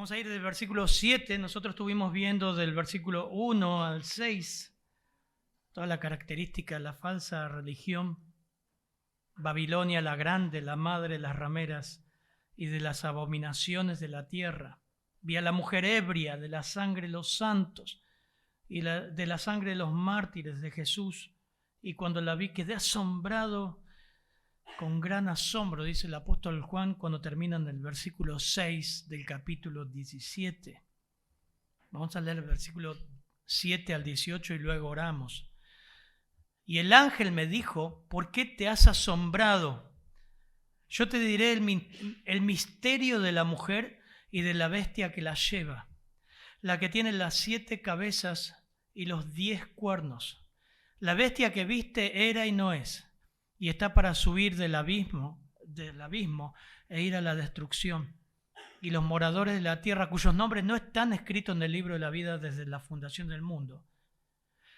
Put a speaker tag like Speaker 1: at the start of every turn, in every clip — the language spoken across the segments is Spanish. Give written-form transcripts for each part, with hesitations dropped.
Speaker 1: Vamos a ir del versículo 7. Nosotros estuvimos viendo del versículo 1 al 6 toda la característica de la falsa religión. Babilonia la grande, la madre de las rameras y de las abominaciones de la tierra. Vi a la mujer ebria de la sangre de los santos y de la sangre de los mártires de Jesús. Y cuando la vi quedé asombrado con gran asombro, dice el apóstol Juan cuando termina en el versículo 6 del capítulo 17. Vamos a leer el versículo 7 al 18 y luego oramos. Y el ángel me dijo, ¿por qué te has asombrado? Yo te diré el misterio de la mujer y de la bestia que la lleva, la que tiene las 7 cabezas y los 10 cuernos. La bestia que viste era y no es, y está para subir del abismo e ir a la destrucción. Y los moradores de la tierra, cuyos nombres no están escritos en el libro de la vida desde la fundación del mundo,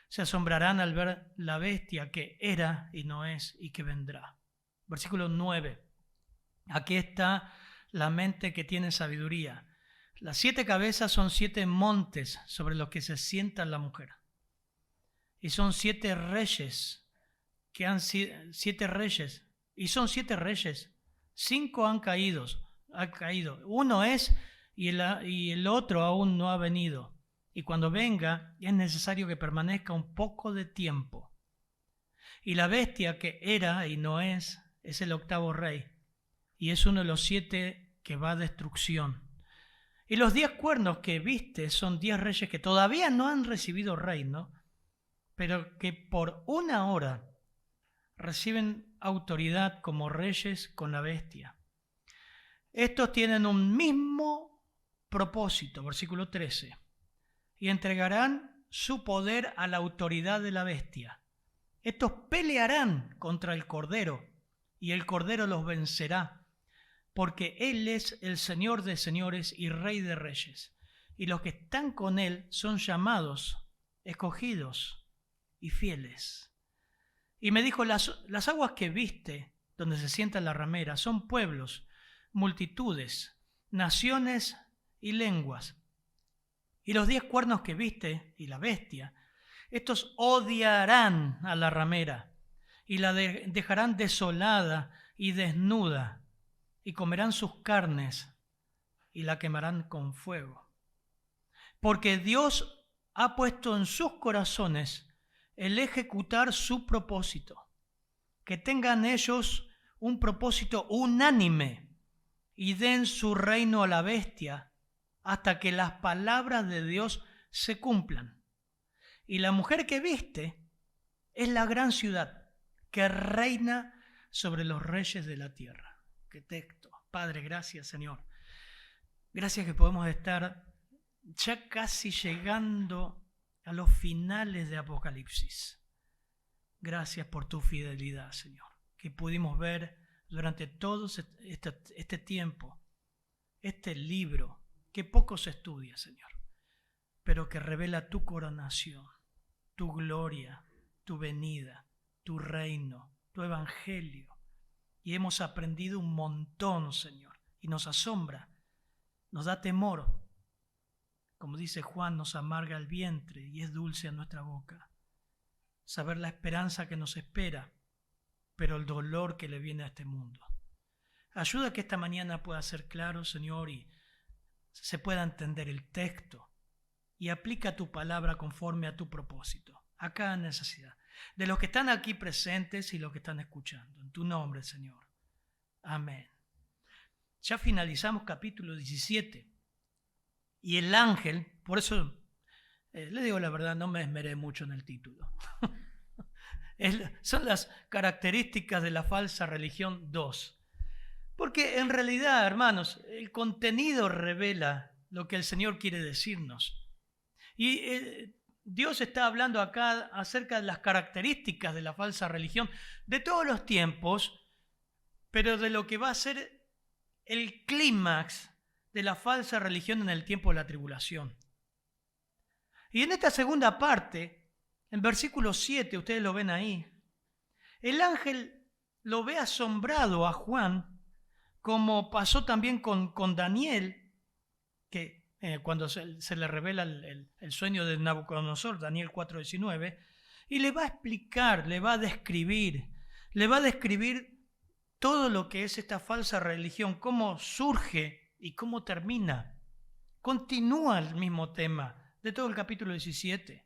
Speaker 1: se asombrarán al ver la bestia que era y no es y que vendrá. Versículo 9. Aquí está la mente que tiene sabiduría. Las 7 cabezas son 7 montes sobre los que se sienta la mujer. Y son 7 reyes, que han 7 reyes. Y son 7 reyes. 5 han caído. Uno es y el otro aún no ha venido. Y cuando venga es necesario que permanezca un poco de tiempo. Y la bestia que era y no es el 8º rey. Y es uno de los 7 que va a destrucción. Y los 10 cuernos que viste son 10 reyes que todavía no han recibido reino, pero que por una hora reciben autoridad como reyes con la bestia. Estos tienen un mismo propósito, versículo 13, y entregarán su poder a la autoridad de la bestia. Estos pelearán contra el Cordero, y el Cordero los vencerá, porque Él es el Señor de señores y Rey de reyes, y los que están con Él son llamados, escogidos y fieles. Y me dijo, las aguas que viste, donde se sienta la ramera, son pueblos, multitudes, naciones y lenguas. Y los 10 cuernos que viste, y la bestia, estos odiarán a la ramera, y la dejarán desolada y desnuda, y comerán sus carnes, y la quemarán con fuego. Porque Dios ha puesto en sus corazones el ejecutar su propósito, que tengan ellos un propósito unánime y den su reino a la bestia hasta que las palabras de Dios se cumplan. Y la mujer que viste es la gran ciudad que reina sobre los reyes de la tierra. Qué texto. Padre, gracias, Señor. Gracias que podemos estar ya casi llegando a los finales de Apocalipsis. Gracias por tu fidelidad, Señor, que pudimos ver durante todo este tiempo, este libro que poco se estudia, Señor, pero que revela tu coronación, tu gloria, tu venida, tu reino, tu evangelio. Y hemos aprendido un montón, Señor, y nos asombra, nos da temor. Como dice Juan, nos amarga el vientre y es dulce a nuestra boca. Saber la esperanza que nos espera, pero el dolor que le viene a este mundo. Ayuda a que esta mañana pueda ser claro, Señor, y se pueda entender el texto y aplica tu palabra conforme a tu propósito, a cada necesidad, de los que están aquí presentes y los que están escuchando. En tu nombre, Señor. Amén. Ya finalizamos capítulo 17. Y el ángel, por eso le digo la verdad, no me esmeré mucho en el título. Son las características de la falsa religión 2. Porque en realidad, hermanos, el contenido revela lo que el Señor quiere decirnos. Y Dios está hablando acá acerca de las características de la falsa religión de todos los tiempos, pero de lo que va a ser el clímax de la falsa religión en el tiempo de la tribulación. Y en esta segunda parte, en versículo 7, ustedes lo ven ahí, el ángel lo ve asombrado a Juan, como pasó también con Daniel, que cuando se le revela el sueño de Nabucodonosor, Daniel 4:19, y le va a explicar, le va a describir todo lo que es esta falsa religión, cómo surge y cómo termina. Continúa el mismo tema de todo el capítulo 17.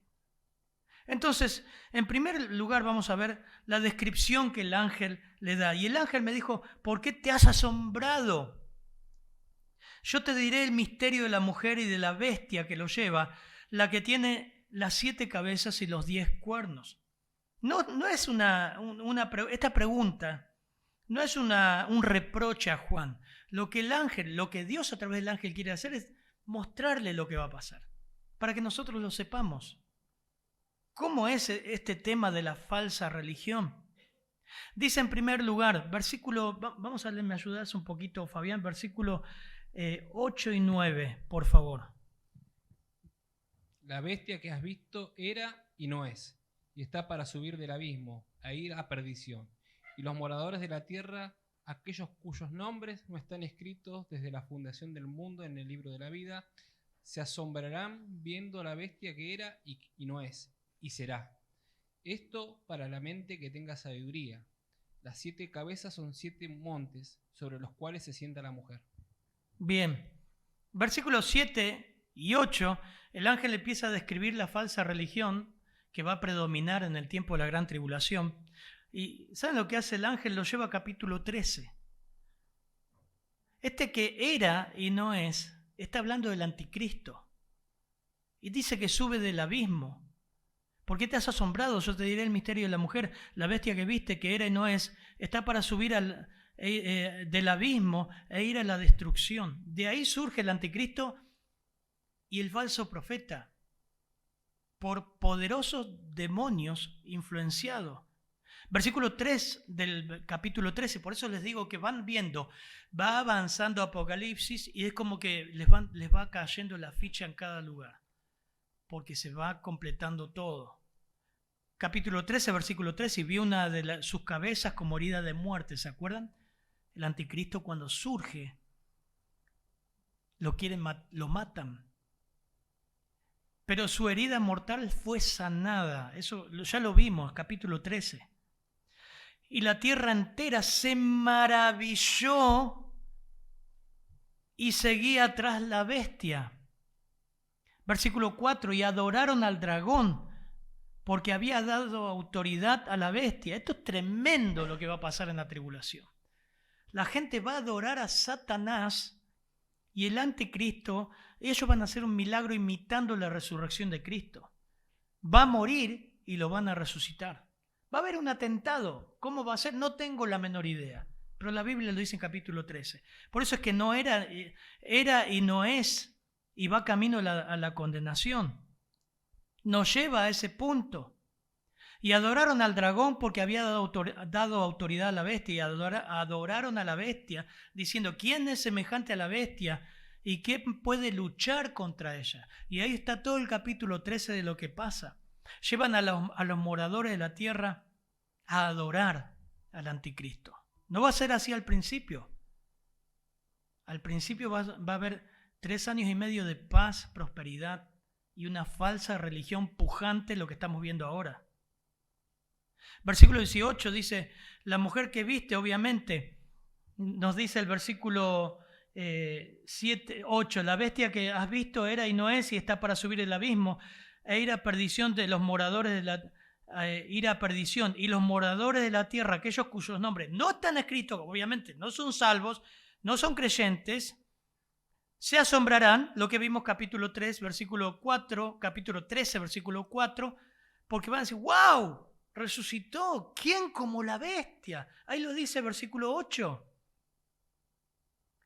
Speaker 1: Entonces, en primer lugar vamos a ver la descripción que el ángel le da. Y el ángel me dijo, ¿por qué te has asombrado? Yo te diré el misterio de la mujer y de la bestia que lo lleva, la que tiene las 7 cabezas y los 10 cuernos. No es esta pregunta no es un reproche a Juan. Lo que Dios a través del ángel quiere hacer es mostrarle lo que va a pasar, para que nosotros lo sepamos. ¿Cómo es este tema de la falsa religión? Dice en primer lugar, vamos a leer, ¿me ayudas un poquito, Fabián? Versículo 8 y 9, por favor.
Speaker 2: La bestia que has visto era y no es, y está para subir del abismo, a ir a perdición. Y los moradores de la tierra, aquellos cuyos nombres no están escritos desde la fundación del mundo en el libro de la vida, se asombrarán viendo la bestia que era y no es, y será. Esto para la mente que tenga sabiduría. Las 7 cabezas son 7 montes sobre los cuales se sienta la mujer.
Speaker 1: Bien, versículos 7 y 8, el ángel empieza a describir la falsa religión que va a predominar en el tiempo de la gran tribulación. ¿Y saben lo que hace el ángel? Lo lleva a capítulo 13. Este que era y no es, está hablando del anticristo. Y dice que sube del abismo. ¿Por qué te has asombrado? Yo te diré el misterio de la mujer. La bestia que viste, que era y no es, está para subir del abismo e ir a la destrucción. De ahí surge el anticristo y el falso profeta, por poderosos demonios influenciados. Versículo 3 del capítulo 13, por eso les digo que van viendo, va avanzando Apocalipsis y es como que les va cayendo la ficha en cada lugar, porque se va completando todo. Capítulo 13, versículo 13, y vio una de sus cabezas como herida de muerte, ¿se acuerdan? El anticristo cuando surge, lo matan. Pero su herida mortal fue sanada, eso ya lo vimos, capítulo 13. Y la tierra entera se maravilló y seguía tras la bestia. Versículo 4, y adoraron al dragón porque había dado autoridad a la bestia. Esto es tremendo lo que va a pasar en la tribulación. La gente va a adorar a Satanás y el anticristo. Ellos van a hacer un milagro imitando la resurrección de Cristo. Va a morir y lo van a resucitar. Va a haber un atentado. ¿Cómo va a ser? No tengo la menor idea. Pero la Biblia lo dice en capítulo 13. Por eso es que no era y no es, y va camino a la condenación. Nos lleva a ese punto. Y adoraron al dragón porque había dado autoridad a la bestia, y adoraron a la bestia, diciendo, ¿quién es semejante a la bestia? ¿Y quién puede luchar contra ella? Y ahí está todo el capítulo 13 de lo que pasa. Llevan a los moradores de la tierra a adorar al anticristo. No va a ser así al principio. Al principio va a haber 3 años y medio de paz, prosperidad y una falsa religión pujante, lo que estamos viendo ahora. Versículo 18 dice, la mujer que viste, obviamente, nos dice el versículo 8, la bestia que has visto era y no es y está para subir el abismo e ir a perdición de los moradores ir a perdición, y los moradores de la tierra, aquellos cuyos nombres no están escritos, obviamente no son salvos, no son creyentes, se asombrarán, lo que vimos capítulo 3, versículo 4, capítulo 13, versículo 4, porque van a decir, ¡wow! Resucitó, ¿quién como la bestia? Ahí lo dice versículo 8.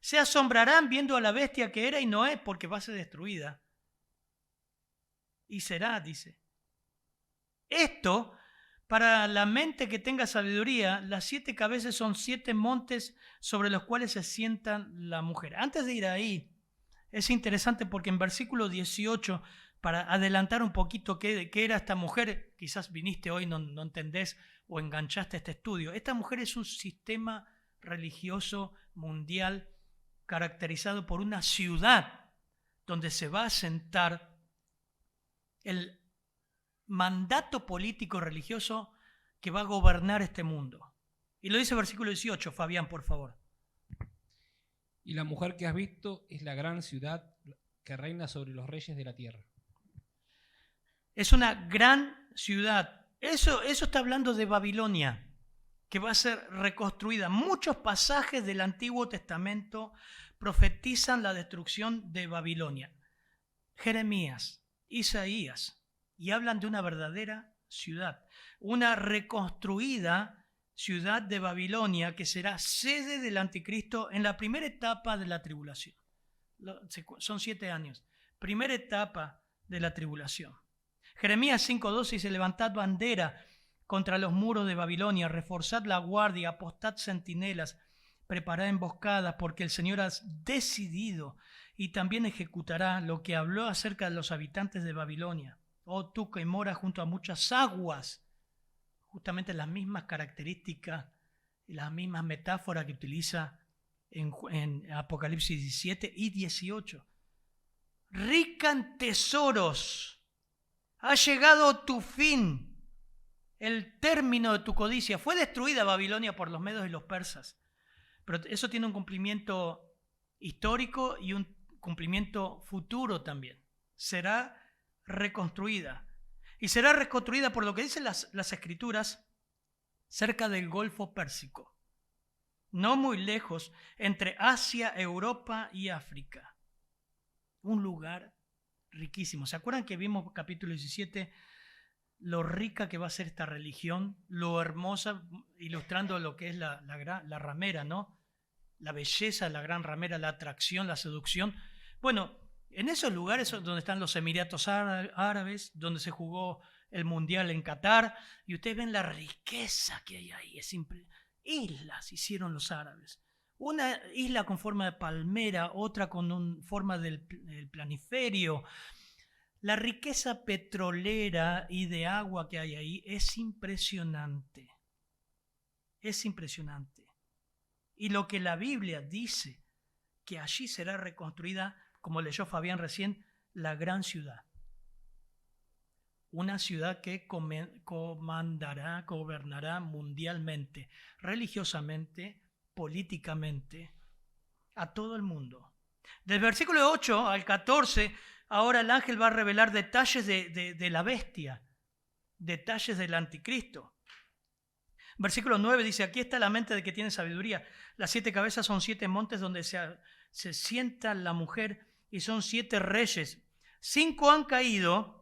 Speaker 1: Se asombrarán viendo a la bestia que era y no es, porque va a ser destruida. Y será, dice. Esto, para la mente que tenga sabiduría, las 7 cabezas son 7 montes sobre los cuales se sientan la mujer. Antes de ir ahí, es interesante porque en versículo 18, para adelantar un poquito qué era esta mujer, quizás viniste hoy, no entendés o enganchaste este estudio. Esta mujer es un sistema religioso mundial caracterizado por una ciudad donde se va a sentar el mandato político religioso que va a gobernar este mundo. Y lo dice el versículo 18, Fabián, por favor.
Speaker 2: Y la mujer que has visto es la gran ciudad que reina sobre los reyes de la tierra.
Speaker 1: Es una gran ciudad. Eso está hablando de Babilonia, que va a ser reconstruida. Muchos pasajes del Antiguo Testamento profetizan la destrucción de Babilonia. Jeremías, Isaías, y hablan de una verdadera ciudad, una reconstruida ciudad de Babilonia que será sede del anticristo en la primera etapa de la tribulación. Son 7 años. Primera etapa de la tribulación. Jeremías 5:12 dice: levantad bandera contra los muros de Babilonia, reforzad la guardia, apostad centinelas, preparad emboscadas, porque el Señor ha decidido y también ejecutará lo que habló acerca de los habitantes de Babilonia. Oh, tú que moras junto a muchas aguas. Justamente las mismas características y las mismas metáforas que utiliza en Apocalipsis 17 y 18. Rica en tesoros, ha llegado tu fin, el término de tu codicia. Fue destruida Babilonia por los medos y los persas, pero eso tiene un cumplimiento histórico y un cumplimiento futuro también. Será reconstruida. Y será reconstruida por lo que dicen las Escrituras cerca del Golfo Pérsico, no muy lejos, entre Asia, Europa y África. Un lugar riquísimo. ¿Se acuerdan que vimos capítulo 17 lo rica que va a ser esta religión, lo hermosa, ilustrando lo que es la ramera, ¿no? La belleza de la gran ramera, la atracción, la seducción. Bueno, en esos lugares donde están los Emiratos Árabes, donde se jugó el Mundial en Qatar, y ustedes ven la riqueza que hay ahí. Es simple. Islas hicieron los árabes. Una isla con forma de palmera, otra con forma del planiferio. La riqueza petrolera y de agua que hay ahí es impresionante. Es impresionante. Y lo que la Biblia dice, que allí será reconstruida, como leyó Fabián recién, la gran ciudad. Una ciudad que comandará, gobernará mundialmente, religiosamente, políticamente, a todo el mundo. Del versículo 8 al 14, ahora el ángel va a revelar detalles de la bestia, detalles del anticristo. Versículo 9 dice: aquí está la mente de que tiene sabiduría. Las 7 cabezas son 7 montes donde se sienta la mujer, y son 7 reyes. 5 han caído.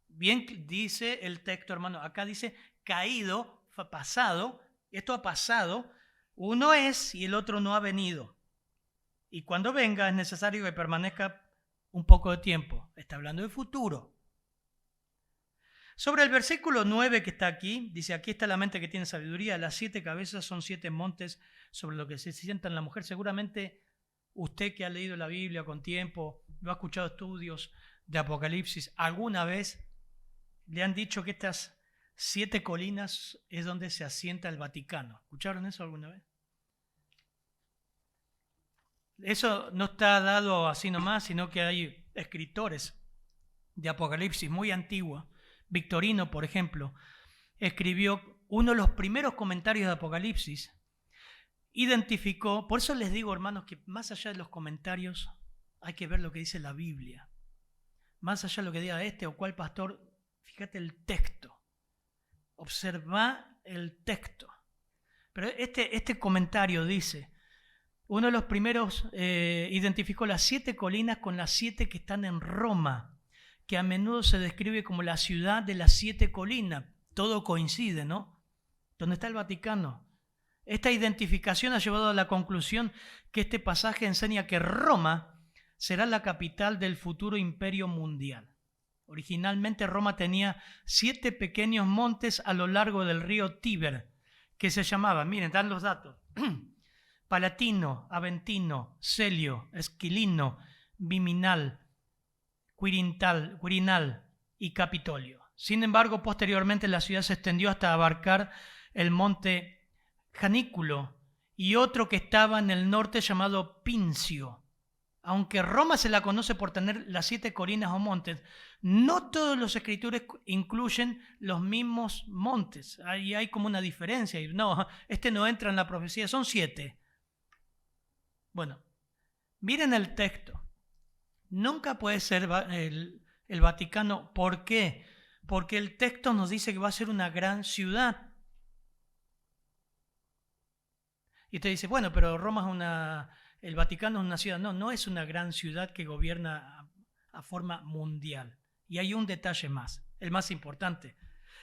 Speaker 1: Bien dice el texto, hermano. Acá dice caído, pasado. Esto ha pasado. Uno es y el otro no ha venido. Y cuando venga es necesario que permanezca un poco de tiempo. Está hablando de futuro. Sobre el versículo 9 que está aquí, dice: aquí está la mente que tiene sabiduría. Las 7 cabezas son 7 montes sobre lo que se sienta en la mujer. Seguramente usted que ha leído la Biblia con tiempo, lo ha escuchado estudios de Apocalipsis, alguna vez le han dicho que estas 7 colinas es donde se asienta el Vaticano. ¿Escucharon eso alguna vez? Eso no está dado así nomás, sino que hay escritores de Apocalipsis muy antiguos. Victorino, por ejemplo, escribió uno de los primeros comentarios de Apocalipsis. Identificó, por eso les digo, hermanos, que más allá de los comentarios hay que ver lo que dice la Biblia. Más allá de lo que diga este o cual pastor, fíjate el texto. Observa el texto. Pero este comentario dice: uno de los primeros identificó las 7 colinas con las 7 que están en Roma, que a menudo se describe como la ciudad de las 7 colinas. Todo coincide, ¿no? ¿Dónde está el Vaticano? Esta identificación ha llevado a la conclusión que este pasaje enseña que Roma será la capital del futuro imperio mundial. Originalmente Roma tenía 7 pequeños montes a lo largo del río Tíber, que se llamaban, miren, dan los datos: Palatino, Aventino, Celio, Esquilino, Viminal, Quirinal y Capitolio. Sin embargo, posteriormente la ciudad se extendió hasta abarcar el monte Janículo y otro que estaba en el norte llamado Pincio. aunque Roma se la conoce por tener las 7 colinas o montes, no todos los escritores incluyen los mismos montes. Ahí hay como una diferencia. No, este no entra en la profecía, son 7. Bueno, miren el texto. Nunca puede ser el Vaticano. ¿Por qué? Porque el texto nos dice que va a ser una gran ciudad. Y usted dice, bueno, pero Roma es el Vaticano es una ciudad. No, no es una gran ciudad que gobierna a forma mundial. Y hay un detalle más, el más importante.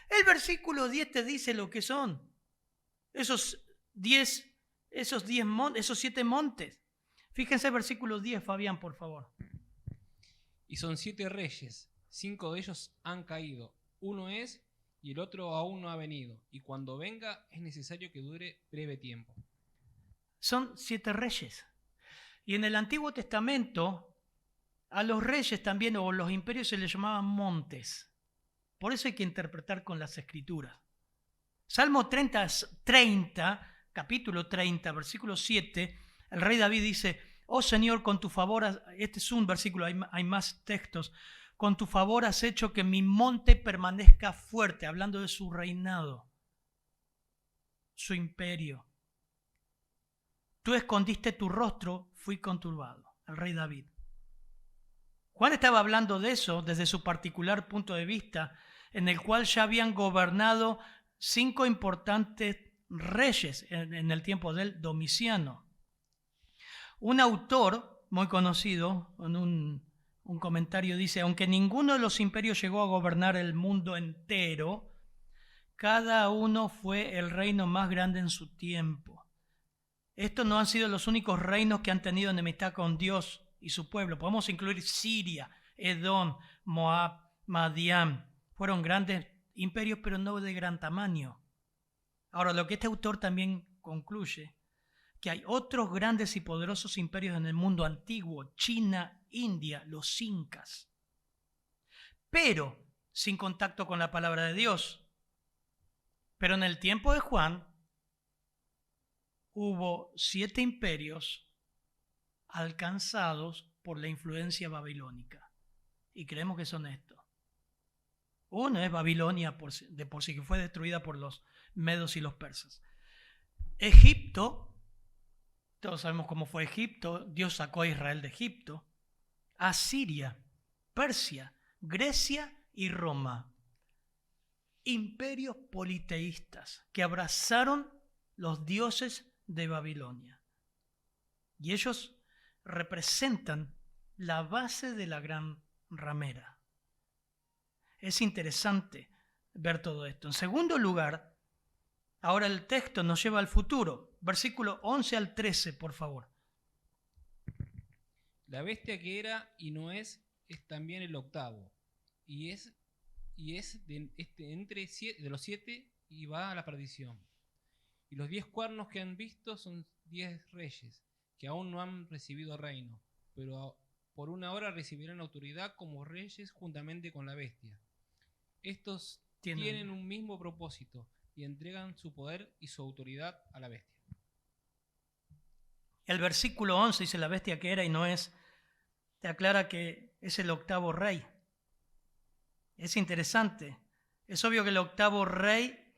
Speaker 1: El versículo 10 te dice lo que son esos 7 montes. Fíjense el versículo 10, Fabián, por favor.
Speaker 2: Y son 7 reyes, 5 de ellos han caído, uno es y el otro aún no ha venido, y cuando venga es necesario que dure breve tiempo.
Speaker 1: Son 7 reyes. Y en el Antiguo Testamento a los reyes también o los imperios se les llamaban montes. Por eso hay que interpretar con las Escrituras. Salmo 30, capítulo 30, versículo 7, el rey David dice, oh Señor, con tu favor, este es un versículo, hay más textos, con tu favor has hecho que mi monte permanezca fuerte, hablando de su reinado, su imperio. Tú escondiste tu rostro, fui conturbado, el rey David. Juan estaba hablando de eso desde su particular punto de vista, en el cual ya habían gobernado 5 importantes reyes en el tiempo del Domiciano. Un autor muy conocido, en un comentario dice, aunque ninguno de los imperios llegó a gobernar el mundo entero, cada uno fue el reino más grande en su tiempo. Estos no han sido los únicos reinos que han tenido enemistad con Dios y su pueblo. Podemos incluir Siria, Edom, Moab, Madián. Fueron grandes imperios, pero no de gran tamaño. Ahora, lo que este autor también concluye, que hay otros grandes y poderosos imperios en el mundo antiguo, China, India, los incas, pero sin contacto con la palabra de Dios. Pero en el tiempo de Juan hubo 7 imperios alcanzados por la influencia babilónica. Y creemos que son estos. Uno es Babilonia de por sí, que fue destruida por los medos y los persas. Egipto, todos sabemos cómo fue Egipto, Dios sacó a Israel de Egipto. Asiria, Persia, Grecia y Roma. Imperios politeístas que abrazaron los dioses de Babilonia. Y ellos representan la base de la gran ramera. Es interesante ver todo esto. En segundo lugar, ahora el texto nos lleva al futuro. Versículo 11 al 13, por favor.
Speaker 2: La bestia que era y no es también el octavo. Y es de los 7 y va a la perdición. Y los 10 cuernos que han visto son 10 reyes, que aún no han recibido reino, pero por una hora recibirán autoridad como reyes juntamente con la bestia. Estos tienen un mismo propósito y entregan su poder y su autoridad a la bestia.
Speaker 1: El versículo 11 dice la bestia que era y no es, te aclara que es el octavo rey. Es interesante. Es obvio que el octavo rey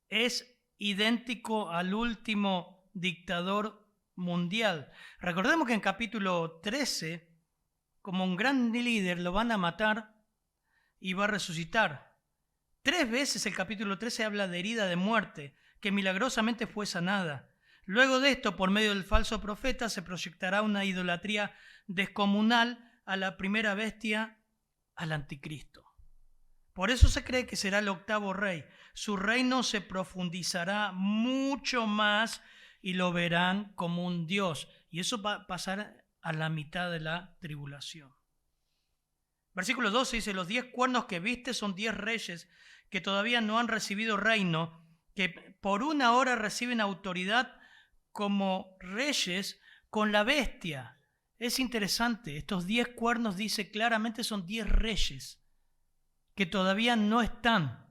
Speaker 1: es idéntico al último dictador mundial. Recordemos que en capítulo 13, como un gran líder, lo van a matar y va a resucitar. 3 veces el capítulo 13 habla de herida de muerte, que milagrosamente fue sanada. Luego de esto, por medio del falso profeta, se proyectará una idolatría descomunal a la primera bestia, al anticristo. Por eso se cree que será el octavo rey. Su reino se profundizará mucho más y lo verán como un Dios. Y eso va a pasar a la mitad de la tribulación. Versículo 12 dice, los 10 cuernos que viste son 10 reyes que todavía no han recibido reino, que por una hora reciben autoridad como reyes con la bestia. Es interesante, estos 10 cuernos dice claramente son 10 reyes que todavía no están.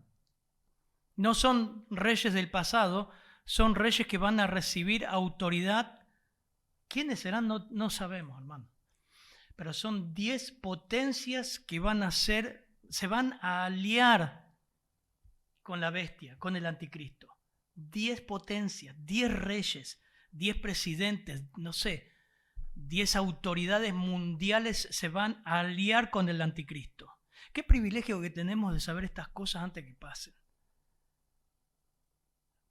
Speaker 1: No son reyes del pasado, son reyes que van a recibir autoridad. ¿Quiénes serán? No sabemos, hermano. pero son 10 potencias que se van a aliar con la bestia, con el anticristo. 10 potencias, 10 reyes, 10 presidentes, no sé, 10 autoridades mundiales se van a aliar con el anticristo. Qué privilegio que tenemos de saber estas cosas antes que pasen.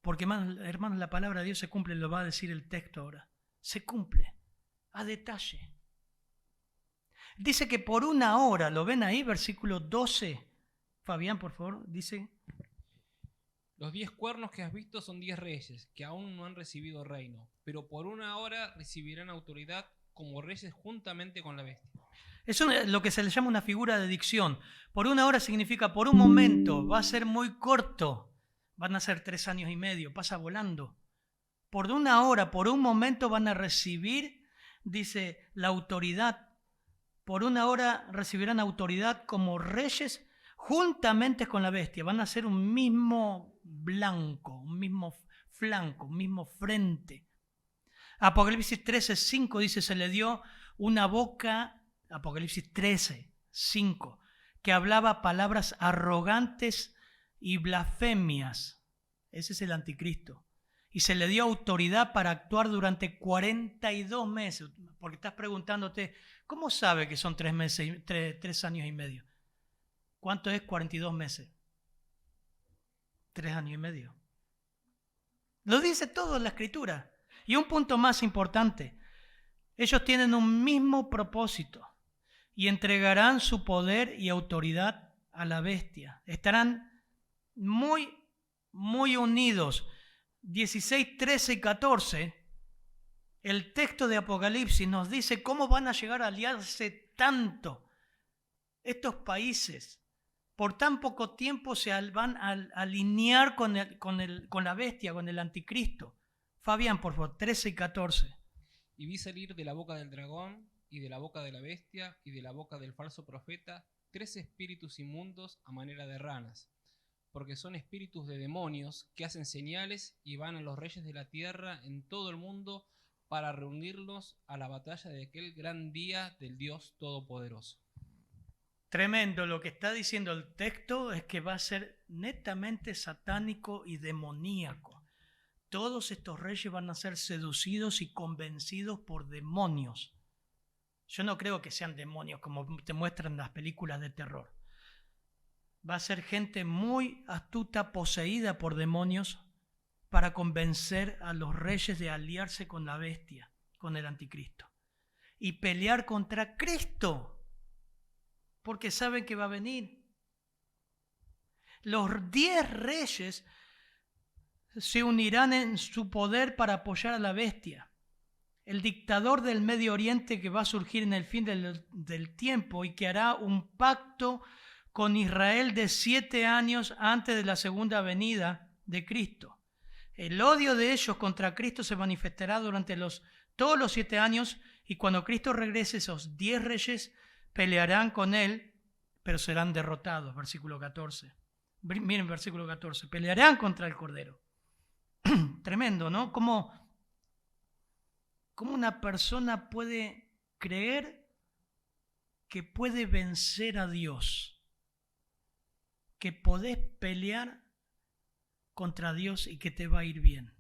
Speaker 1: Porque, hermanos, la palabra de Dios se cumple, lo va a decir el texto ahora. Se cumple a detalle. Dice que por una hora, ¿lo ven ahí? Versículo 12. Fabián, por favor, dice.
Speaker 2: Los 10 cuernos que has visto son 10 reyes, que aún no han recibido reino, pero por una hora recibirán autoridad como reyes juntamente con la bestia.
Speaker 1: Eso es lo que se le llama una figura de dicción. Por una hora significa por un momento, va a ser muy corto. Van a ser 3 años y medio, pasa volando. Por una hora, por un momento van a recibir, dice, la autoridad. Por una hora recibirán autoridad como reyes juntamente con la bestia. Van a ser un mismo blanco, un mismo flanco, un mismo frente. Apocalipsis 13:5 dice, se le dio una boca, Apocalipsis 13:5, que hablaba palabras arrogantes y blasfemias. Ese es el anticristo. Y se le dio autoridad para actuar durante 42 meses. Porque estás preguntándote, ¿cómo sabe que son 3 años y medio? ¿Cuánto es 42 meses? 3 años y medio. Lo dice todo en la Escritura. Y un punto más importante. Ellos tienen un mismo propósito y entregarán su poder y autoridad a la bestia. Estarán muy unidos. 16, 13 y 14, el texto de Apocalipsis nos dice cómo van a llegar a aliarse tanto estos países. Por tan poco tiempo se van a alinear con la bestia, con el anticristo. Fabián, por favor, 13 y 14.
Speaker 2: Y vi salir de la boca del dragón, y de la boca de la bestia, y de la boca del falso profeta, 3 espíritus inmundos a manera de ranas, porque son espíritus de demonios que hacen señales y van a los reyes de la tierra en todo el mundo para reunirlos a la batalla de aquel gran día del Dios Todopoderoso.
Speaker 1: Tremendo, lo que está diciendo el texto es que va a ser netamente satánico y demoníaco. Todos estos reyes van a ser seducidos y convencidos por demonios. Yo no creo que sean demonios como te muestran las películas de terror. Va a ser gente muy astuta, poseída por demonios, para convencer a los reyes de aliarse con la bestia, con el anticristo, y pelear contra Cristo, porque saben que va a venir. Los 10 reyes se unirán en su poder para apoyar a la bestia. El dictador del Medio Oriente que va a surgir en el fin del tiempo y que hará un pacto con Israel de 7 años antes de la segunda venida de Cristo. El odio de ellos contra Cristo se manifestará durante todos los 7 años, y cuando Cristo regrese, esos 10 reyes pelearán con él, pero serán derrotados. Versículo 14. Miren, versículo 14. Pelearán contra el Cordero. Tremendo, ¿no? ¿Cómo una persona puede creer que puede vencer a Dios? Que podés pelear contra Dios y que te va a ir bien.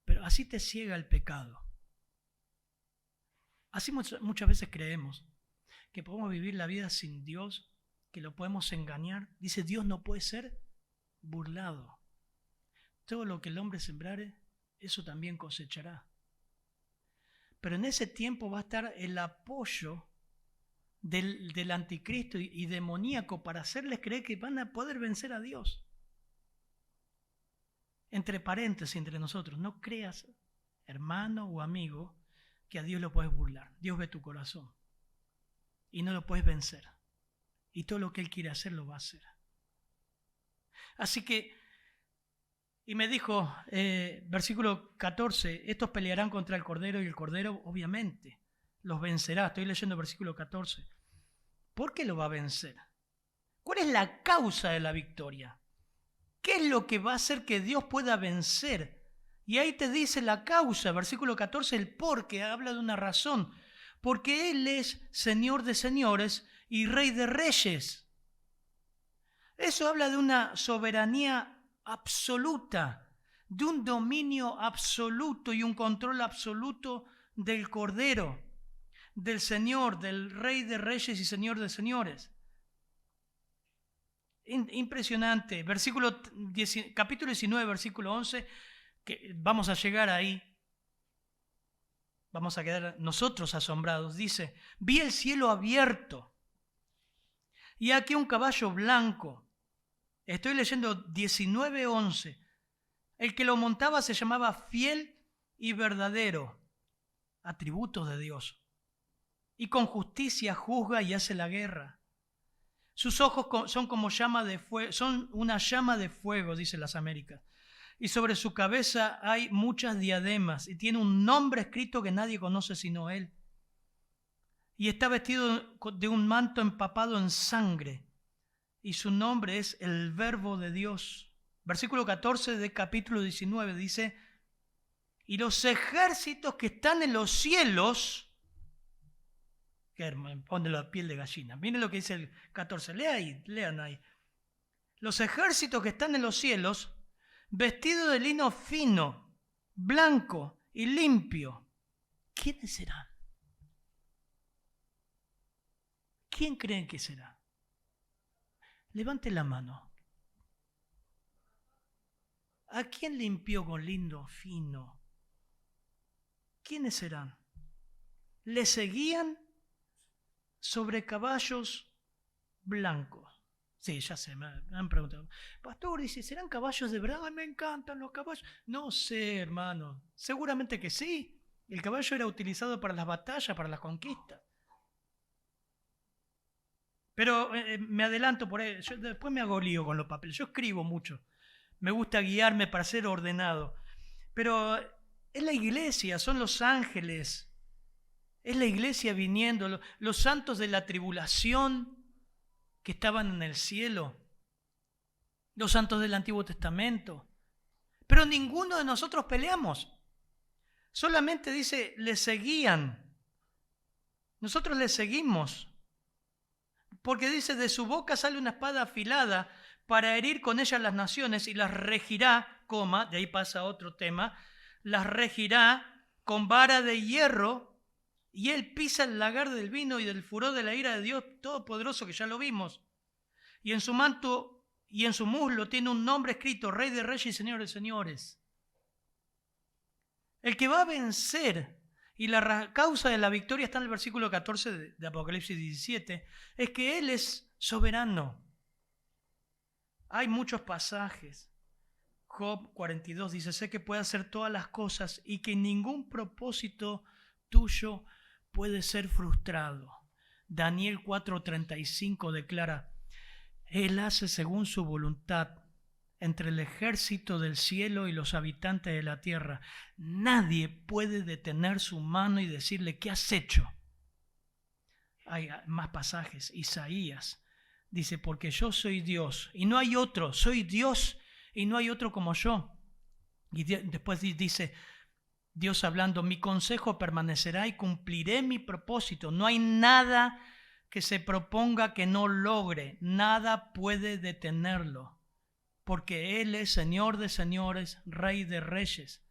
Speaker 1: Pero así te ciega el pecado. Así muchas veces creemos que podemos vivir la vida sin Dios, que lo podemos engañar. Dice, Dios no puede ser burlado. Todo lo que el hombre sembrare, eso también cosechará. Pero en ese tiempo va a estar el apoyo del anticristo y demoníaco para hacerles creer que van a poder vencer a Dios. Entre paréntesis, entre nosotros, no creas, hermano o amigo, que a Dios lo puedes burlar. Dios ve tu corazón y no lo puedes vencer. Y todo lo que Él quiere hacer, lo va a hacer. Así que, y me dijo, versículo 14, estos pelearán contra el Cordero y el Cordero obviamente los vencerá. Estoy leyendo versículo 14. ¿Por qué lo va a vencer? ¿Cuál es la causa de la victoria? ¿Qué es lo que va a hacer que Dios pueda vencer? Y ahí te dice la causa, versículo 14, el por qué, habla de una razón. porque Él es Señor de señores y Rey de reyes. Eso habla de una soberanía absoluta, de un dominio absoluto y un control absoluto del Cordero, del Señor, del Rey de reyes y Señor de señores. Impresionante. Capítulo 19, versículo 11, que vamos a llegar ahí. Vamos a quedar nosotros asombrados. Dice, vi el cielo abierto y aquí un caballo blanco. Estoy leyendo 19:11. El que lo montaba se llamaba Fiel y Verdadero, atributos de Dios. Y con justicia juzga y hace la guerra. Sus ojos son como llama de fuego, son una llama de fuego, dice las Américas. Y sobre su cabeza hay muchas diademas y tiene un nombre escrito que nadie conoce sino Él. Y está vestido de un manto empapado en sangre. Y su nombre es el Verbo de Dios. Versículo 14 del capítulo 19 dice, y los ejércitos que están en los cielos, que pone la piel de gallina. Miren lo que dice el 14, lean ahí. Los ejércitos que están en los cielos, vestidos de lino fino, blanco y limpio. ¿Quiénes serán? ¿Quién creen que será? Levante la mano. ¿A quién limpió con lino fino? ¿Quiénes serán? Le seguían sobre caballos blancos. Sí, ya sé, me han preguntado. Pastor, dice, ¿serán caballos de verdad? Ay, me encantan los caballos. No sé, hermano. Seguramente que sí. El caballo era utilizado para las batallas, para las conquistas. Pero me adelanto por ahí. Yo después me hago lío con los papeles. Yo escribo mucho. Me gusta guiarme para ser ordenado. Pero es la iglesia, son los ángeles. Es la iglesia viniendo. Los santos de la tribulación que estaban en el cielo. Los santos del Antiguo Testamento. Pero ninguno de nosotros peleamos. Solamente dice, le seguían. Nosotros le seguimos. Porque dice, de su boca sale una espada afilada para herir con ella las naciones y las regirá, de ahí pasa otro tema, las regirá con vara de hierro y él pisa el lagar del vino y del furor de la ira de Dios Todopoderoso, que ya lo vimos. Y en su manto y en su muslo tiene un nombre escrito, Rey de reyes y Señor de señores. El que va a vencer, y la causa de la victoria está en el versículo 14 de Apocalipsis 17, es que Él es soberano. Hay muchos pasajes. Job 42 dice, sé que puede hacer todas las cosas y que ningún propósito tuyo puede ser frustrado. Daniel 4:35 declara, Él hace según su voluntad entre el ejército del cielo y los habitantes de la tierra. Nadie puede detener su mano y decirle, ¿qué has hecho? Hay más pasajes. Isaías dice, porque yo soy Dios y no hay otro, soy Dios y no hay otro como yo. Y después dice Dios hablando, mi consejo permanecerá y cumpliré mi propósito. No hay nada que se proponga que no logre, nada puede detenerlo. Porque Él es Señor de señores, Rey de reyes.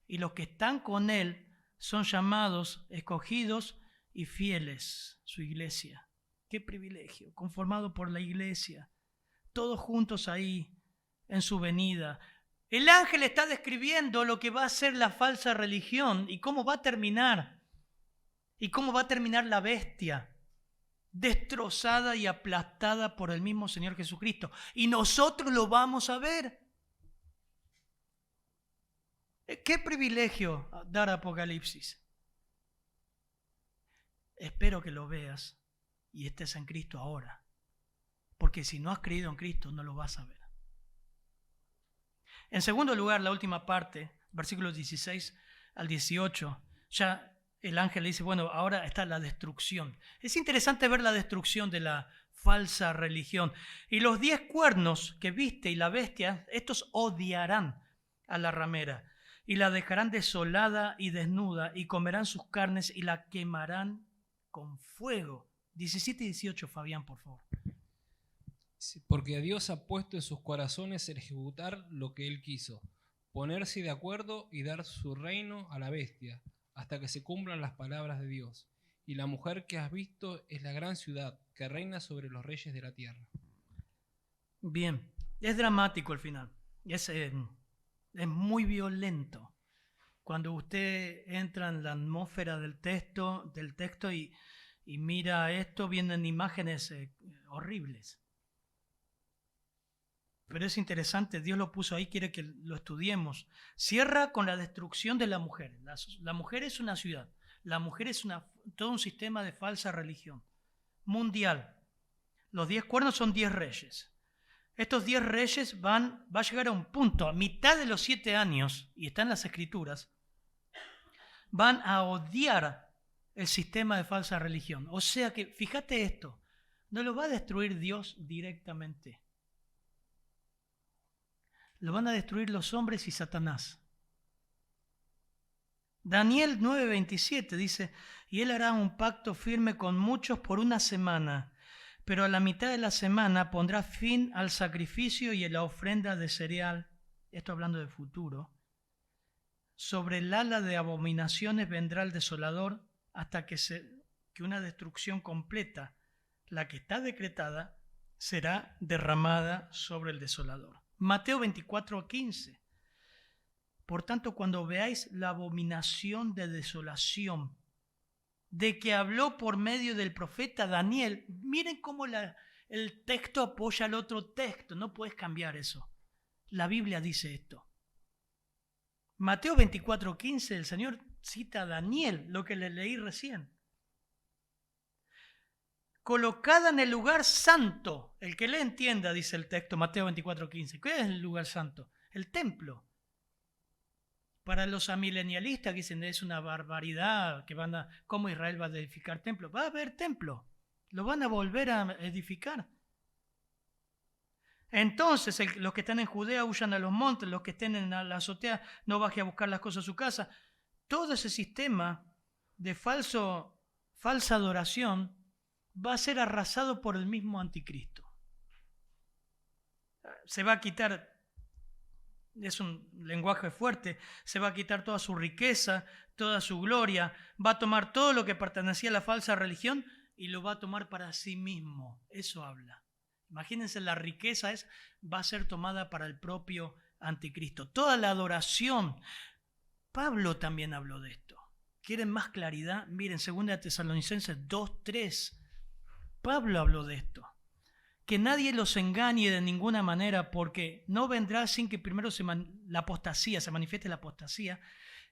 Speaker 1: Y los que están con Él son llamados, escogidos y fieles, su iglesia. Qué privilegio, conformado por la iglesia. Todos juntos ahí, en su venida. El ángel está describiendo lo que va a ser la falsa religión y cómo va a terminar. Y cómo va a terminar la bestia. Destrozada y aplastada por el mismo Señor Jesucristo. Y nosotros lo vamos a ver. Qué privilegio dar Apocalipsis. Espero que lo veas y estés en Cristo ahora. Porque si no has creído en Cristo, no lo vas a ver. En segundo lugar, la última parte, versículos 16 al 18, ya el ángel le dice, bueno, ahora está la destrucción. Es interesante ver la destrucción de la falsa religión. Y los 10 cuernos que viste y la bestia, estos odiarán a la ramera. y la dejarán desolada y desnuda, y comerán sus carnes y la quemarán con fuego. 17 y 18, Fabián, por favor.
Speaker 2: Porque Dios ha puesto en sus corazones el ejecutar lo que Él quiso, ponerse de acuerdo y dar su reino a la bestia, hasta que se cumplan las palabras de Dios. Y la mujer que has visto es la gran ciudad, que reina sobre los reyes de la tierra.
Speaker 1: Bien, es dramático el final. Es muy violento. Cuando usted entra en la atmósfera del texto y mira esto, vienen imágenes horribles. Pero es interesante, Dios lo puso ahí, quiere que lo estudiemos. Cierra con la destrucción de la mujer. La mujer es una ciudad. La mujer es todo un sistema de falsa religión mundial. Los 10 cuernos son 10 reyes. Estos 10 reyes va a llegar a un punto, a mitad de los 7 años, y está en las Escrituras, van a odiar el sistema de falsa religión. O sea que, fíjate esto, no lo va a destruir Dios directamente. Lo van a destruir los hombres y Satanás. Daniel 9:27 dice, y él hará un pacto firme con muchos por una semana, pero a la mitad de la semana pondrá fin al sacrificio y a la ofrenda de cereal, esto hablando de futuro. Sobre el ala de abominaciones vendrá el desolador hasta que una destrucción completa, la que está decretada, será derramada sobre el desolador. Mateo 24:15. Por tanto, cuando veáis la abominación de desolación de que habló por medio del profeta Daniel, miren cómo el texto apoya al otro texto, no puedes cambiar eso. La Biblia dice esto. Mateo 24:15, el Señor cita a Daniel, lo que le leí recién. Colocada en el lugar santo, el que le entienda, dice el texto, Mateo 24:15. ¿Qué es el lugar santo? El templo. Para los amilenialistas que dicen es una barbaridad, ¿cómo Israel va a edificar templo? Va a haber templo, lo van a volver a edificar. Entonces los que están en Judea huyan a los montes, los que estén en la azotea no bajen a buscar las cosas a su casa. Todo ese sistema de falsa adoración va a ser arrasado por el mismo anticristo. Se va a quitar, es un lenguaje fuerte, se va a quitar toda su riqueza, toda su gloria, va a tomar todo lo que pertenecía a la falsa religión y lo va a tomar para sí mismo. Eso habla. Imagínense, la riqueza va a ser tomada para el propio anticristo. Toda la adoración. Pablo también habló de esto. ¿Quieren más claridad? Miren, 2 Tesalonicenses 2:3. Pablo habló de esto. Que nadie los engañe de ninguna manera, porque no vendrá sin que primero se manifieste la apostasía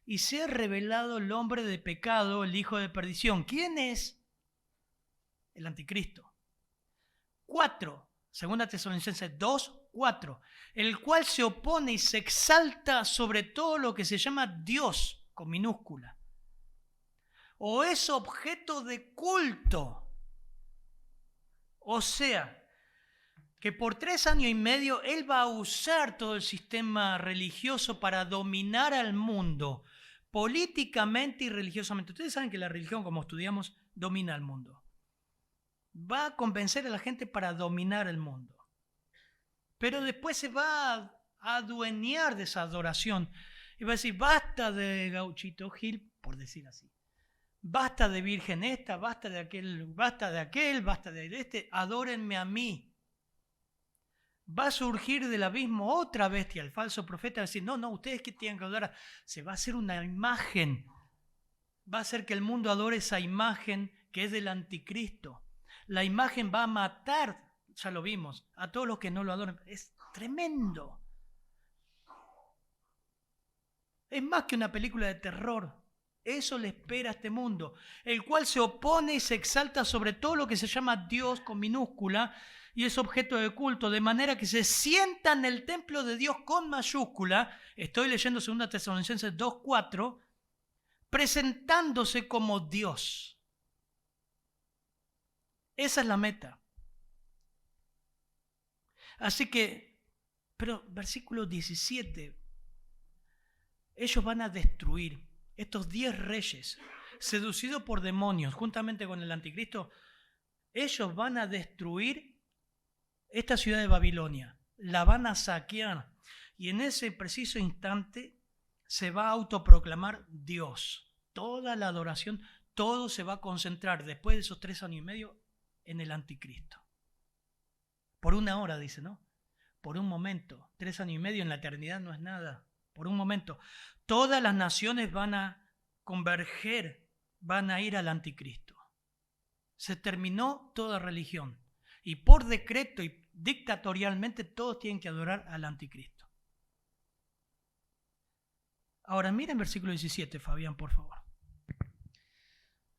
Speaker 1: y sea revelado el hombre de pecado, el hijo de perdición. ¿Quién es? El anticristo. 4. 2 Tesalonicenses 2:4. El cual se opone y se exalta sobre todo lo que se llama Dios, con minúscula, o es objeto de culto. O sea, que por 3 años y medio él va a usar todo el sistema religioso para dominar al mundo, políticamente y religiosamente. Ustedes saben que la religión, como estudiamos, domina al mundo. Va a convencer a la gente para dominar el mundo. Pero después se va a adueñar de esa adoración y va a decir, basta de Gauchito Gil, por decir así. Basta de virgen esta, basta de aquel, basta de este, adórenme a mí. Va a surgir del abismo otra bestia, el falso profeta, va a decir, no, ustedes que tienen que adorar. Se va a hacer una imagen, va a hacer que el mundo adore esa imagen que es del anticristo. La imagen va a matar, ya lo vimos, a todos los que no lo adoran. Es tremendo. Es más que una película de terror. Eso le espera a este mundo, el cual se opone y se exalta sobre todo lo que se llama Dios con minúscula y es objeto de culto, de manera que se sienta en el templo de Dios con mayúscula. Estoy leyendo 2 Tesalonicenses 2:4, presentándose como Dios. Esa es la meta. Así que, pero versículo 17, ellos van a destruir estos 10 reyes, seducidos por demonios, juntamente con el anticristo. Ellos van a destruir esta ciudad de Babilonia, la van a saquear, y en ese preciso instante se va a autoproclamar Dios. Toda la adoración, todo se va a concentrar después de esos 3 años y medio en el anticristo. Por una hora, dice, ¿no? Por un momento. 3 años y medio en la eternidad no es nada. Por un momento. Todas las naciones van a converger, van a ir al anticristo. Se terminó toda religión. Y por decreto y dictatorialmente todos tienen que adorar al anticristo. Ahora miren versículo 17, Fabián, por favor.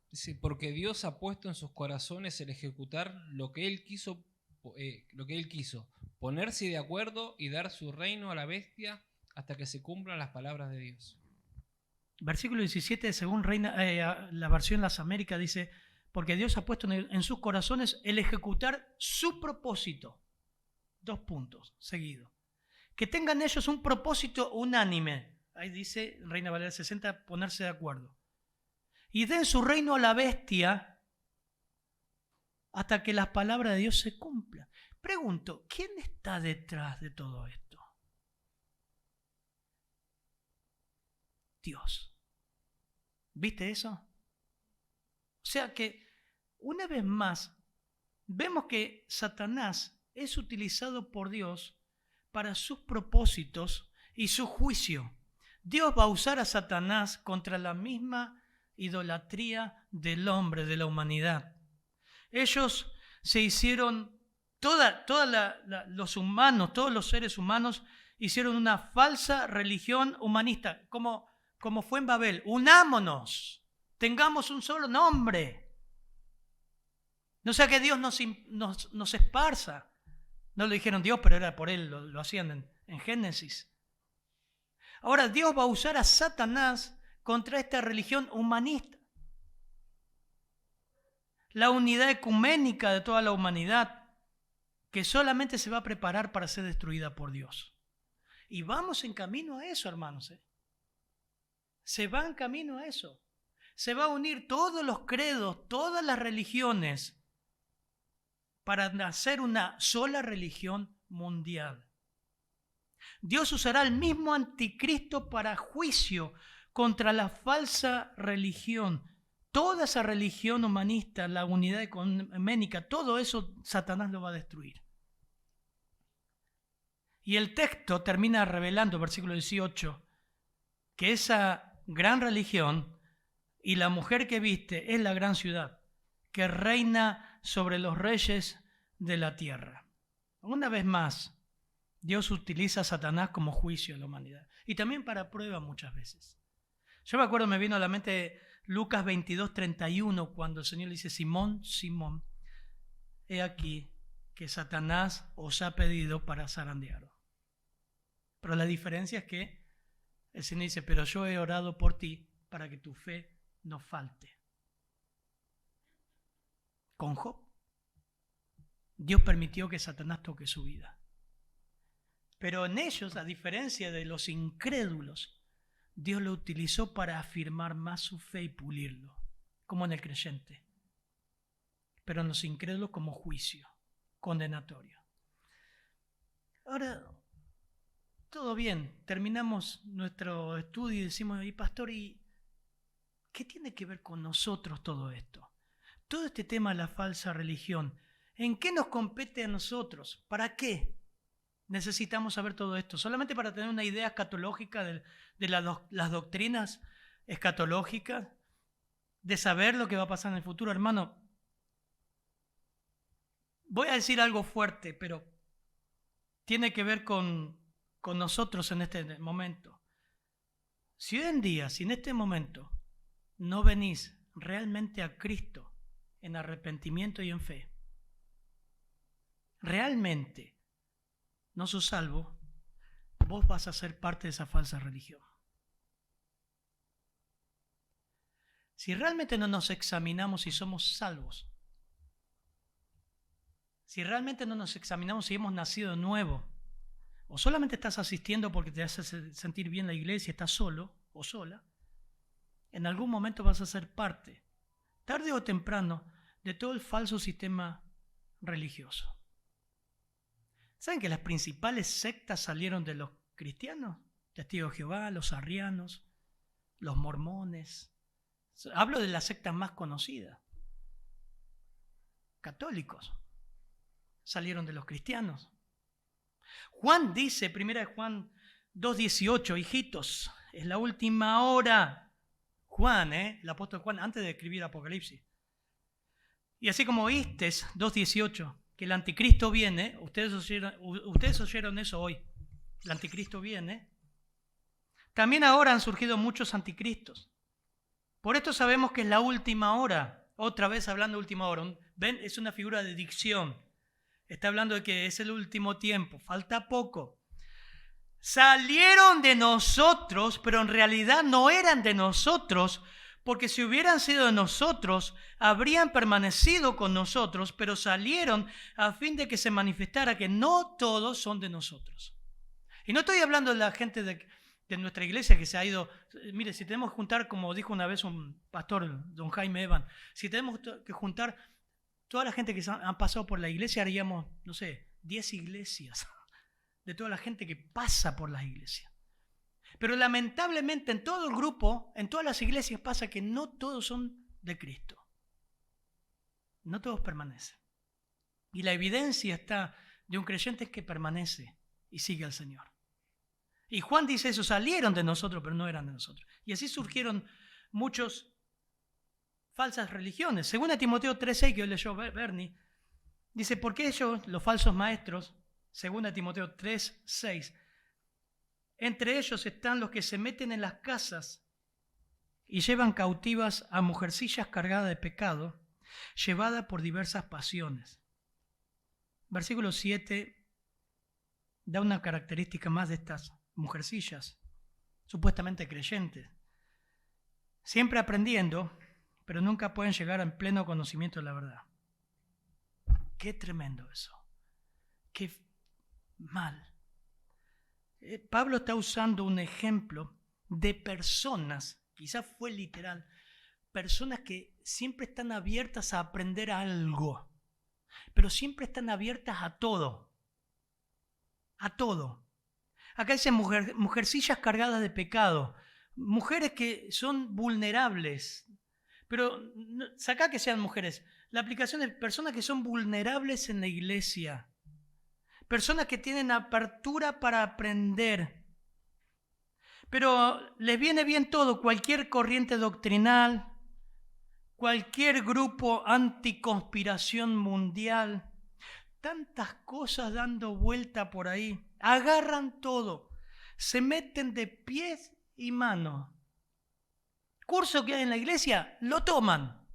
Speaker 2: Dice, porque Dios ha puesto en sus corazones el ejecutar lo que Él quiso, ponerse de acuerdo y dar su reino a la bestia hasta que se cumplan las palabras de Dios.
Speaker 1: Versículo 17, según la versión Las Américas, dice, porque Dios ha puesto en sus corazones el ejecutar su propósito. 2 puntos seguidos. Que tengan ellos un propósito unánime. Ahí dice Reina Valera 60, ponerse de acuerdo. Y den su reino a la bestia hasta que las palabras de Dios se cumplan. Pregunto, ¿quién está detrás de todo esto? Dios. ¿Viste eso? O sea que, una vez más, vemos que Satanás es utilizado por Dios para sus propósitos y su juicio. Dios va a usar a Satanás contra la misma idolatría del hombre, de la humanidad. Ellos se hicieron, los humanos, todos los seres humanos, hicieron una falsa religión humanista, como fue en Babel. Unámonos, tengamos un solo nombre. No sea que Dios nos esparza. No lo dijeron Dios, pero era por él, lo hacían en Génesis. Ahora Dios va a usar a Satanás contra esta religión humanista. La unidad ecuménica de toda la humanidad, que solamente se va a preparar para ser destruida por Dios. Y vamos en camino a eso, hermanos. Se va en camino a eso. Se va a unir todos los credos, todas las religiones, para hacer una sola religión mundial. Dios usará el mismo anticristo para juicio contra la falsa religión. Toda esa religión humanista, la unidad ecuménica, todo eso Satanás lo va a destruir. Y el texto termina revelando, versículo 18, que esa gran religión y la mujer que viste es la gran ciudad, que reina sobre los reyes de la tierra. Una vez más, Dios utiliza a Satanás como juicio a la humanidad y también para prueba muchas veces. Yo me acuerdo, me vino a la mente Lucas 22:31, cuando el Señor le dice, Simón, Simón, he aquí que Satanás os ha pedido para zarandearos. Pero la diferencia es que el Señor dice, pero yo he orado por ti para que tu fe no falte. Con Job, Dios permitió que Satanás toque su vida. Pero en ellos, a diferencia de los incrédulos, Dios lo utilizó para afirmar más su fe y pulirlo, como en el creyente. Pero en los incrédulos como juicio, condenatorio. Ahora, todo bien, terminamos nuestro estudio y decimos, y pastor, ¿y qué tiene que ver con nosotros todo esto? Todo este tema de la falsa religión, ¿en qué nos compete a nosotros? ¿Para qué necesitamos saber todo esto? ¿Solamente para tener una idea escatológica de las doctrinas escatológicas? ¿De saber lo que va a pasar en el futuro? Hermano, voy a decir algo fuerte, pero tiene que ver con nosotros en este momento. Si hoy en día, si en este momento no venís realmente a Cristo en arrepentimiento y en fe, realmente no sos salvo, vos vas a ser parte de esa falsa religión. Si realmente no nos examinamos si somos salvos, si realmente no nos examinamos si hemos nacido de nuevo, o solamente estás asistiendo porque te hace sentir bien la iglesia, estás solo o sola, en algún momento vas a ser parte, tarde o temprano, de todo el falso sistema religioso. ¿Saben que las principales sectas salieron de los cristianos? Testigos de Jehová, los arrianos, los mormones. Hablo de las sectas más conocidas. Católicos salieron de los cristianos. Juan dice, 1 Juan 2:18, hijitos, es la última hora. Juan, el apóstol Juan, antes de escribir Apocalipsis. Y así como oísteis, 2:18, que el anticristo viene, ustedes oyeron eso hoy, el anticristo viene, también ahora han surgido muchos anticristos. Por esto sabemos que es la última hora, otra vez hablando de última hora, ven, es una figura de dicción, está hablando de que es el último tiempo, falta poco. Salieron de nosotros, pero en realidad no eran de nosotros, porque si hubieran sido de nosotros, habrían permanecido con nosotros, pero salieron a fin de que se manifestara que no todos son de nosotros. Y no estoy hablando de la gente de nuestra iglesia que se ha ido. Mire, si tenemos que juntar, como dijo una vez un pastor, don Jaime Evan, si tenemos que juntar toda la gente que han pasado por la iglesia, haríamos, 10 iglesias de toda la gente que pasa por las iglesias. Pero lamentablemente en todo el grupo, en todas las iglesias pasa que no todos son de Cristo. No todos permanecen. Y la evidencia está de un creyente que permanece y sigue al Señor. Y Juan dice eso, salieron de nosotros, pero no eran de nosotros. Y así surgieron muchas falsas religiones. Según Timoteo 3:6, que hoy leyó Bernie, dice, porque ellos, los falsos maestros, según Timoteo 3:6, entre ellos están los que se meten en las casas y llevan cautivas a mujercillas cargadas de pecado, llevadas por diversas pasiones. Versículo 7 da una característica más de estas mujercillas, supuestamente creyentes. Siempre aprendiendo, pero nunca pueden llegar en pleno conocimiento de la verdad. Qué tremendo eso. Qué mal. Pablo está usando un ejemplo de personas, quizás fue literal, personas que siempre están abiertas a aprender algo, pero siempre están abiertas a todo. A todo. Acá dice mujercillas cargadas de pecado, mujeres que son vulnerables, pero saca que sean mujeres. La aplicación es personas que son vulnerables en la iglesia. Personas que tienen apertura para aprender. Pero les viene bien todo, cualquier corriente doctrinal, cualquier grupo anticonspiración mundial, tantas cosas dando vuelta por ahí. Agarran todo, se meten de pies y manos. Curso que hay en la iglesia, lo toman.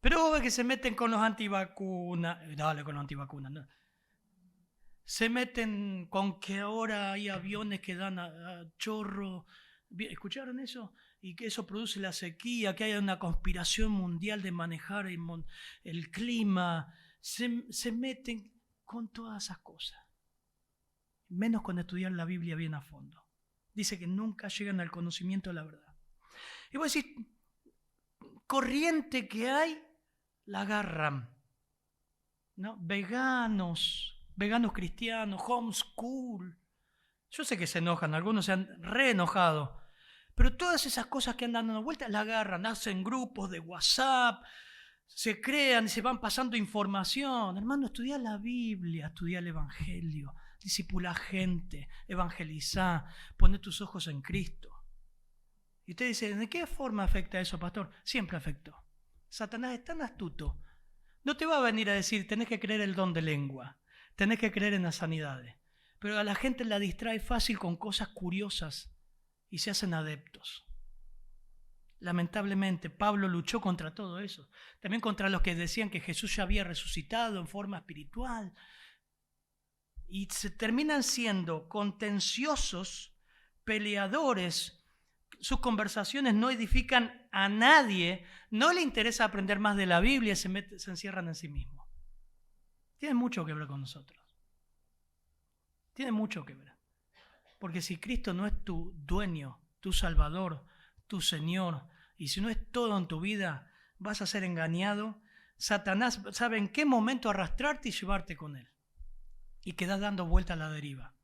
Speaker 1: Pero vos ves que se meten con los antivacunas. Dale con los antivacunas, no. Se meten con que ahora hay aviones que dan a chorro. ¿Escucharon eso? Y que eso produce la sequía, que haya una conspiración mundial de manejar el clima. Se meten con todas esas cosas. Menos con estudiar la Biblia bien a fondo. Dice que nunca llegan al conocimiento de la verdad. Y vos decís, corriente que hay, la agarran. ¿No? Veganos cristianos, homeschool. Yo sé que se enojan, algunos se han re enojado, pero todas esas cosas que andan dando vueltas la agarran, hacen grupos de WhatsApp, se crean y se van pasando información. Hermano, estudia la Biblia, estudia el Evangelio, discipula gente, evangeliza, pone tus ojos en Cristo. Y usted dice, ¿de qué forma afecta eso, pastor? Siempre afectó. Satanás es tan astuto, no te va a venir a decir, tenés que creer el don de lengua, tenés que creer en las sanidades. Pero a la gente la distrae fácil con cosas curiosas y se hacen adeptos. Lamentablemente, Pablo luchó contra todo eso. También contra los que decían que Jesús ya había resucitado en forma espiritual. Y se terminan siendo contenciosos, peleadores. Sus conversaciones no edifican a nadie. No le interesa aprender más de la Biblia, se encierran en sí mismos. Tienen mucho que ver con nosotros. Tiene mucho que ver. Porque si Cristo no es tu dueño, tu Salvador, tu Señor, y si no es todo en tu vida, vas a ser engañado. Satanás sabe en qué momento arrastrarte y llevarte con él. Y quedás dando vuelta a la deriva.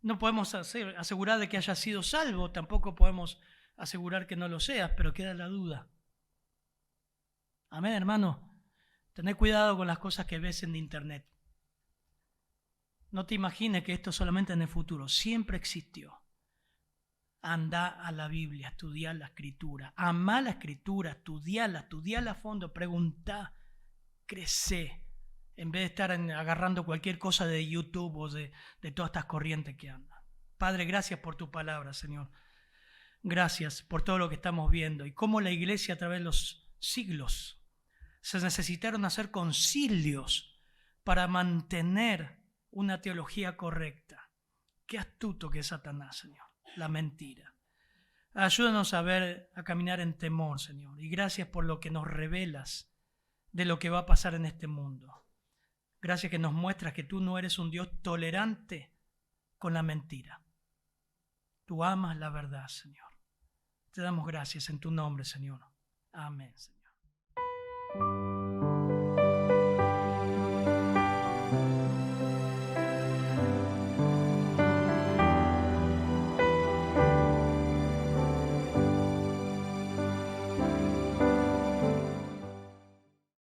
Speaker 1: No podemos asegurar de que hayas sido salvo, tampoco podemos asegurar que no lo seas, pero queda la duda. Amén, hermano. Tené cuidado con las cosas que ves en internet. No te imagines que esto solamente en el futuro, siempre existió. Anda a la Biblia, estudia la Escritura, amá la Escritura, estudiala a fondo, preguntá, crecé, en vez de estar agarrando cualquier cosa de YouTube o de todas estas corrientes que andan. Padre, gracias por tu palabra, Señor. Gracias por todo lo que estamos viendo y cómo la iglesia a través de los siglos se necesitaron hacer concilios para mantener una teología correcta. Qué astuto que es Satanás, Señor, la mentira. Ayúdanos a caminar en temor, Señor, y gracias por lo que nos revelas de lo que va a pasar en este mundo. Gracias que nos muestras que tú no eres un Dios tolerante con la mentira. Tú amas la verdad, Señor. Te damos gracias en tu nombre, Señor. Amén, Señor.